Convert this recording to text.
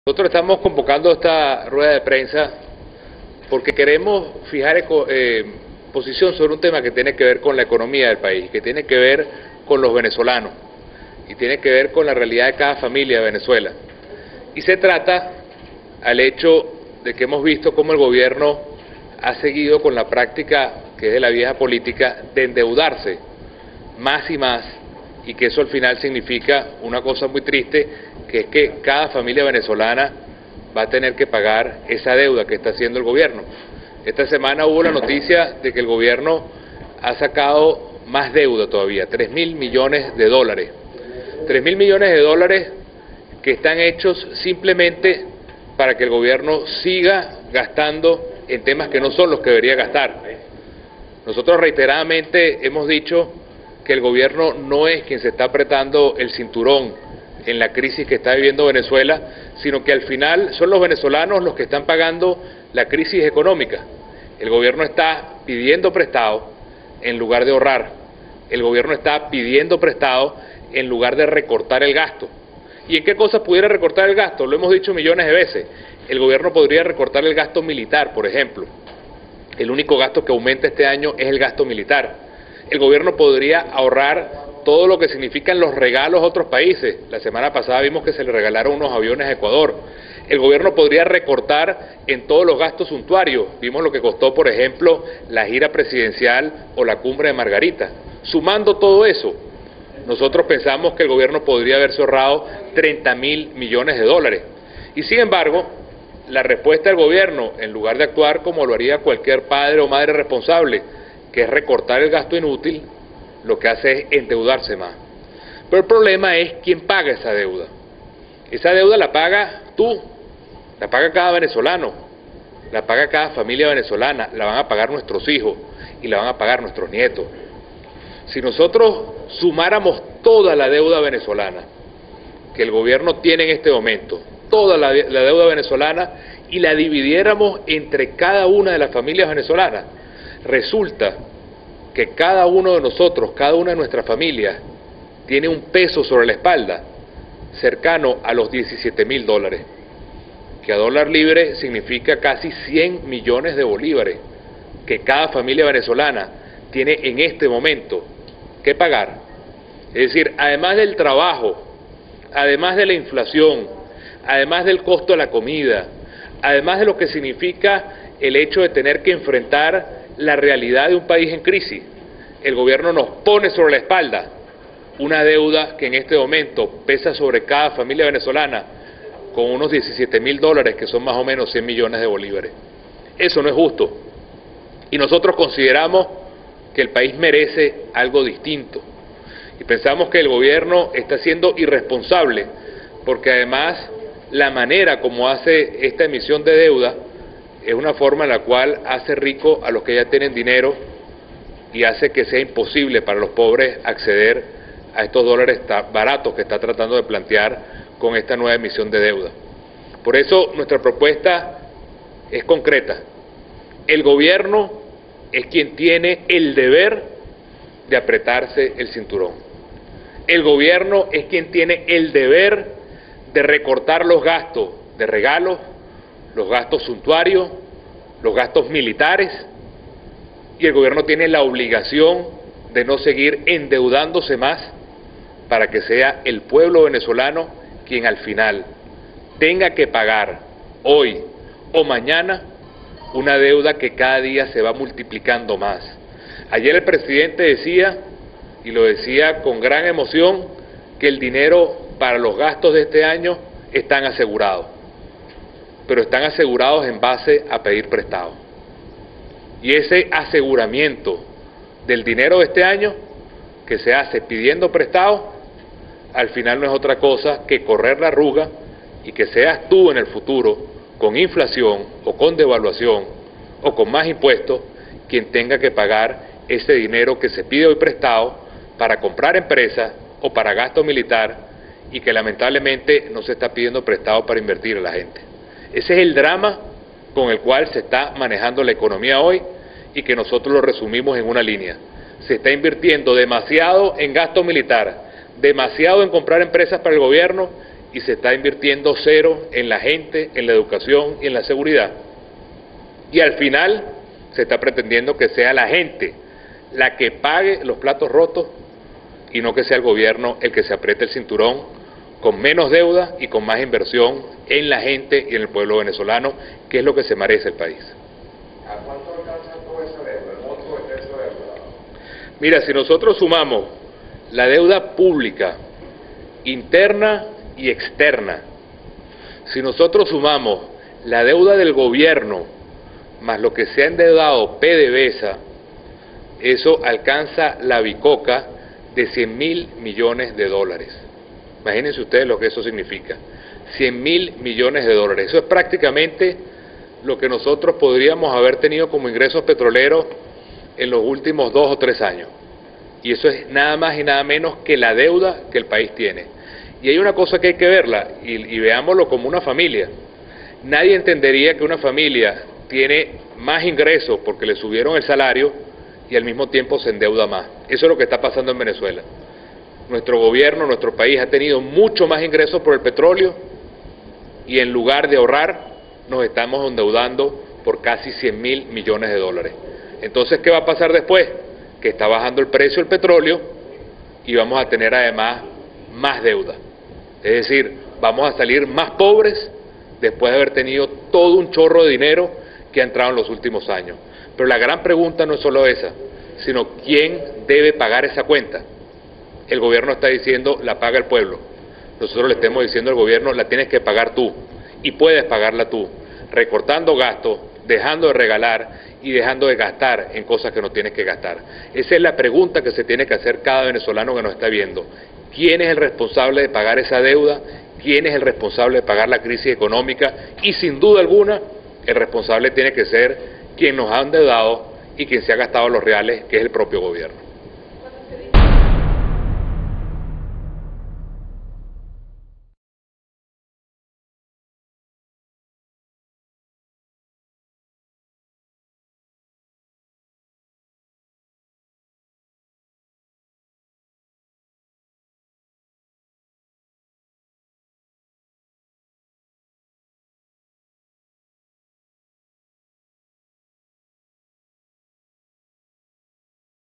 Nosotros estamos convocando esta rueda de prensa porque queremos fijar posición sobre un tema que tiene que ver con la economía del país, que tiene que ver con los venezolanos y tiene que ver con la realidad de cada familia de Venezuela. Y se trata al hecho de que hemos visto cómo el gobierno ha seguido con la práctica, que es de la vieja política, de endeudarse más y más, y que eso al final significa una cosa muy triste, que es que cada familia venezolana va a tener que pagar esa deuda que está haciendo el gobierno. Esta semana hubo la noticia de que el gobierno ha sacado más deuda todavía, 3.000 millones de dólares. 3.000 millones de dólares que están hechos simplemente para que el gobierno siga gastando en temas que no son los que debería gastar. Nosotros reiteradamente hemos dicho que el gobierno no es quien se está apretando el cinturón en la crisis que está viviendo Venezuela, sino que al final son los venezolanos los que están pagando la crisis económica. El gobierno está pidiendo prestado en lugar de ahorrar. El gobierno está pidiendo prestado en lugar de recortar el gasto. ¿Y en qué cosas pudiera recortar el gasto? Lo hemos dicho millones de veces. El gobierno podría recortar el gasto militar, por ejemplo. El único gasto que aumenta este año es el gasto militar. El gobierno podría ahorrar todo lo que significan los regalos a otros países. La semana pasada vimos que se le regalaron unos aviones a Ecuador. El gobierno podría recortar en todos los gastos suntuarios. Vimos lo que costó, por ejemplo, la gira presidencial o la cumbre de Margarita. Sumando todo eso, nosotros pensamos que el gobierno podría haberse ahorrado 30.000 millones de dólares. Y sin embargo, la respuesta del gobierno, en lugar de actuar como lo haría cualquier padre o madre responsable, que es recortar el gasto inútil, lo que hace es endeudarse más. Pero el problema es quién paga esa deuda. Esa deuda la paga tú, la paga cada venezolano, la paga cada familia venezolana, la van a pagar nuestros hijos y la van a pagar nuestros nietos. Si nosotros sumáramos toda la deuda venezolana que el gobierno tiene en este momento, toda la deuda venezolana, y la dividiéramos entre cada una de las familias venezolanas, resulta que cada uno de nosotros, cada una de nuestras familias, tiene un peso sobre la espalda cercano a los 17.000 dólares, que a dólar libre significa casi 100 millones de bolívares, que cada familia venezolana tiene en este momento que pagar. Es decir, además del trabajo, además de la inflación, además del costo de la comida, además de lo que significa el hecho de tener que enfrentar la realidad de un país en crisis, el gobierno nos pone sobre la espalda una deuda que en este momento pesa sobre cada familia venezolana con unos 17.000 dólares, que son más o menos 100 millones de bolívares. Eso no es justo. Y nosotros consideramos que el país merece algo distinto. Y pensamos que el gobierno está siendo irresponsable, porque además la manera como hace esta emisión de deuda es una forma en la cual hace rico a los que ya tienen dinero y hace que sea imposible para los pobres acceder a estos dólares baratos que está tratando de plantear con esta nueva emisión de deuda. Por eso nuestra propuesta es concreta. El gobierno es quien tiene el deber de apretarse el cinturón. El gobierno es quien tiene el deber de recortar los gastos de regalos, los gastos suntuarios, los gastos militares, y el gobierno tiene la obligación de no seguir endeudándose más para que sea el pueblo venezolano quien al final tenga que pagar hoy o mañana una deuda que cada día se va multiplicando más. Ayer el presidente decía, y lo decía con gran emoción, que el dinero para los gastos de este año están asegurados, pero están asegurados en base a pedir prestado. Y ese aseguramiento del dinero de este año, que se hace pidiendo prestado, al final no es otra cosa que correr la arruga y que seas tú en el futuro, con inflación o con devaluación o con más impuestos, quien tenga que pagar ese dinero que se pide hoy prestado para comprar empresas o para gasto militar, y que lamentablemente no se está pidiendo prestado para invertir a la gente. Ese es el drama con el cual se está manejando la economía hoy, y que nosotros lo resumimos en una línea. Se está invirtiendo demasiado en gasto militar, demasiado en comprar empresas para el gobierno y se está invirtiendo cero en la gente, en la educación y en la seguridad. Y al final se está pretendiendo que sea la gente la que pague los platos rotos y no que sea el gobierno el que se apriete el cinturón con menos deuda y con más inversión en la gente y en el pueblo venezolano, que es lo que se merece el país. ¿A cuánto alcanza toda esa deuda, el monto de esa deuda? Mira, si nosotros sumamos la deuda pública, interna y externa, si nosotros sumamos la deuda del gobierno más lo que se ha endeudado PDVSA, eso alcanza la bicoca de 100.000 millones de dólares. Imagínense ustedes lo que eso significa, 100.000 millones de dólares. Eso es prácticamente lo que nosotros podríamos haber tenido como ingresos petroleros en los últimos 2 o 3 años. Y eso es nada más y nada menos que la deuda que el país tiene. Y hay una cosa que hay que verla, y veámoslo como una familia. Nadie entendería que una familia tiene más ingresos porque le subieron el salario y al mismo tiempo se endeuda más. Eso es lo que está pasando en Venezuela. Nuestro gobierno, nuestro país ha tenido mucho más ingresos por el petróleo y en lugar de ahorrar nos estamos endeudando por casi 100.000 millones de dólares. Entonces, ¿qué va a pasar después? Que está bajando el precio del petróleo y vamos a tener además más deuda. Es decir, vamos a salir más pobres después de haber tenido todo un chorro de dinero que ha entrado en los últimos años. Pero la gran pregunta no es solo esa, sino ¿quién debe pagar esa cuenta? El gobierno está diciendo, la paga el pueblo. Nosotros le estamos diciendo al gobierno, la tienes que pagar tú, y puedes pagarla tú, recortando gastos, dejando de regalar y dejando de gastar en cosas que no tienes que gastar. Esa es la pregunta que se tiene que hacer cada venezolano que nos está viendo. ¿Quién es el responsable de pagar esa deuda? ¿Quién es el responsable de pagar la crisis económica? Y sin duda alguna, el responsable tiene que ser quien nos ha endeudado y quien se ha gastado los reales, que es el propio gobierno.